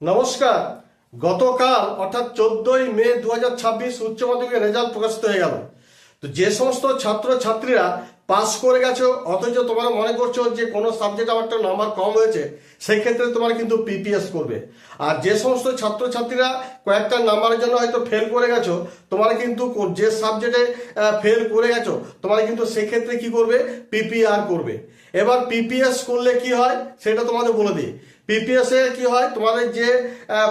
নমস্কার। গতকাল অর্থাৎ 14ই মে 2026 উচ্চ মাধ্যমিকের রেজাল্ট প্রকাশিত হয়ে গেল। তো যে সমস্ত ছাত্রছাত্রীরা পাস করে গেছো অথচ তোমরা মনে করছো যে কোনো সাবজেক্ট আমার একটা নাম্বার কম হয়েছে, সেই ক্ষেত্রে তোমরা কিন্তু পিপিএস করবে। আর যে সমস্ত ছাত্রছাত্রীরা কয়েকটা নাম্বারের জন্য হয়তো ফেল করে গেছো, তোমরা কিন্তু যে সাবজেক্টে ফেল করে গেছো তোমরা কিন্তু সেক্ষেত্রে কি করবে, পিপিআর করবে। এবার পিপিএস করলে কি হয় সেটা তোমাদের বলে দিই। পিপিএস এ কি হয়, তোমাদের যে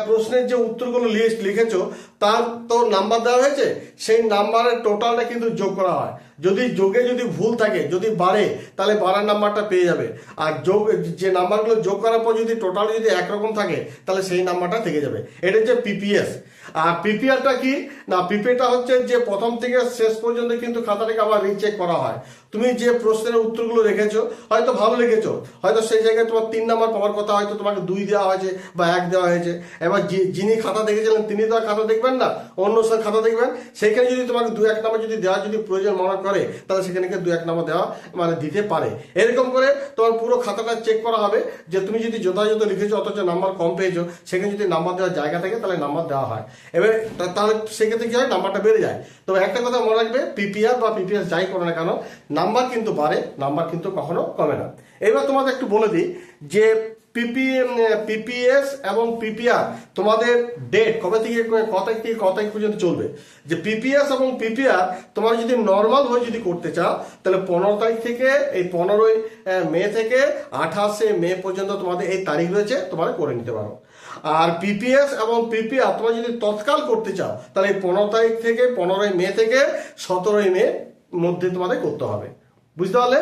প্রশ্নের যে উত্তরগুলো লিখেছো তার তো নাম্বার দেওয়া হয়েছে, সেই নাম্বারের টোটালটা কিন্তু যোগ করা হয়। যদি যোগে যদি ভুল থাকে, যদি বাড়ে, তাহলে বাড়ার নাম্বারটা পেয়ে যাবে। আর যোগ যে নাম্বারগুলো যোগ করার পর যদি টোটাল যদি একরকম থাকে তাহলে সেই নাম্বারটা থেকে যাবে। এটা হচ্ছে পিপিএস। আর পিপিআরটা কি না, পিপিআরটা হচ্ছে যে প্রথম থেকে শেষ পর্যন্ত কিন্তু খাতাটাকে আবার রিচেক করা হয়। তুমি যে প্রশ্নের উত্তরগুলো রেখেছো হয়তো ভালো লিখেছো, হয়তো সেই জায়গায় তোমার 3 নাম্বার পাওয়ার কথা, হয়তো তোমাকে 2 দেওয়া হয়েছে বা 1 দেওয়া হয়েছে। এবার যিনি খাতা দেখেছিলেন তিনি তো আর খাতা দেখবেন না, অন্য স্যার খাতা দেখবেন। সেখানে যদি তোমাকে 2-1 নাম্বার যদি দেওয়া যদি প্রয়োজন মনে করে, তাহলে সেখানে 2-1 নাম্বার দেওয়া দিতে পারে। এরকম করে তোমার পুরো খাতাটা চেক করা হবে যে তুমি যদি যথাযথ লিখেছো অথচ নাম্বার কম পেয়েছো, সেখানে যদি নাম্বার দেওয়ার জায়গা থাকে তাহলে নাম্বার দেওয়া হয়। এবার তাহলে সেক্ষেত্রে কি হয়, নাম্বারটা বেড়ে যায়। তবে একটা কথা মনে রাখবে, পিপিআর বা পিপিএস যাই করো না কেন, নাম্বার কিন্তু বাড়ে, নাম্বার কিন্তু কখনো কমে না। এবার তোমাদের একটু বলে দিই যে পিপিএস এবং পিপিআর তোমাদের ডেট কবে থেকে কত তারিখ পর্যন্ত চলবে। যে পিপিএস এবং পিপিআর তোমার যদি নর্মাল হয়ে যদি করতে চাও তাহলে 15 তারিখ থেকে, এই 15ই মে থেকে 28শে মে পর্যন্ত তোমাদের এই তারিখ রয়েছে, তোমরা করে নিতে পারো। আর পিপিএস এবং পিপিআর তোমরা যদি তৎকাল করতে চাও তাহলে 15 তারিখ থেকে 15ই মে থেকে 17ই মে মধ্যে তোমাদের করতে হবে। বুঝতে পারলে?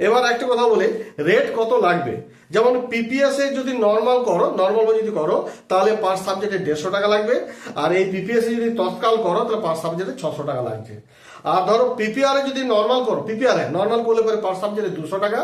এবার একটা কথা বলি, রেট কত লাগবে। যেমন পিপিএস এ যদি নর্মাল যদি করো তাহলে পার সাবজেক্টে 150 টাকা লাগবে। আর এই পিপিএস এ যদি তৎকাল করো তাহলে পার সাবজেক্টে 600 টাকা লাগছে। আর ধরো পিপিআর এ যদি নর্মাল করো, নর্মাল করলে পরে পার সাবজেক্টে 200 টাকা।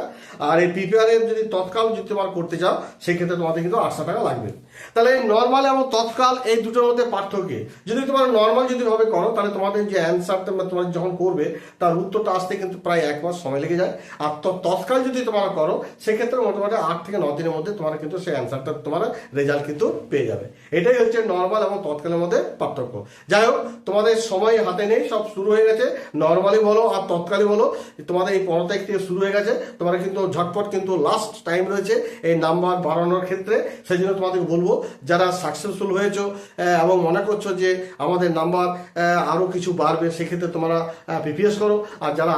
আর এই পিপিআর এ যদি তৎকাল যদি তোমার করতে চাও সেক্ষেত্রে তোমাদের কিন্তু 800 টাকা লাগবে। তাহলে এই নর্মাল এবং তৎকাল এই দুটোর মধ্যে পার্থক্য। যদি তোমার নর্মাল যদি ভাবে করো তাহলে তোমাদের যে অ্যান্সারটা তোমার যখন করবে তার উত্তরটা আসতে কিন্তু প্রায় 1 মাস সময় লেগে যায়। আর তৎকাল যদি তোমরা করো সেক্ষেত্রে মোটামুটি 8 থেকে 9 দিনের মধ্যে তোমরা কিন্তু সেই অ্যান্সারটা তোমার রেজাল্ট কিন্তু পেয়ে যাবে। এটাই হচ্ছে নর্মাল এবং তৎকালের মধ্যে পার্থক্য। যাই হোক, তোমাদের সময় হাতে নেই, সব শুরু হয়ে গেছে। নর্মালি বলো আর তৎকালি বলো, তোমাদের এই 15 তারিখ থেকে শুরু হয়ে গেছে। তোমরা কিন্তু ঝটপট কিন্তু লাস্ট টাইম রয়েছে এই নাম্বার বাড়ানোর ক্ষেত্রে। সেই জন্য তোমাদেরকে বলবো, যারা সাকসেসফুল হয়েছো এবং মনে করছো যে আমাদের নাম্বার আরও কিছু বাড়বে, সেক্ষেত্রে তোমরা পিপিএস করো। আর যারা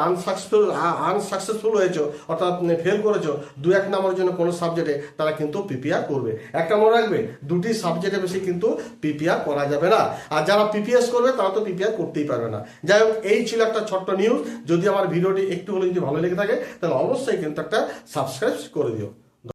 আনসাকসেসফুল হয়েছো অর্থাৎ ফেল করেছো 2-1 নাম্বারের জন্য কোনো সাবজেক্টে, তারা কিন্তু পিপিআর করবে। একটা মনে রাখবে, 2টি সাবজেক্টে বেশি কিন্তু পিপিআর করা যাবে না। আর যারা পিপিএস করবে তারা তো পিপিআর করতেই পারবে না। যাই হোক, এই ছিল একটা ছোট্ট নিউজ। যদি আমার ভিডিওটি একটু হলে যদি ভালো লেগে থাকে তাহলে অবশ্যই কিন্তু একটা সাবস্ক্রাইব করে দিও।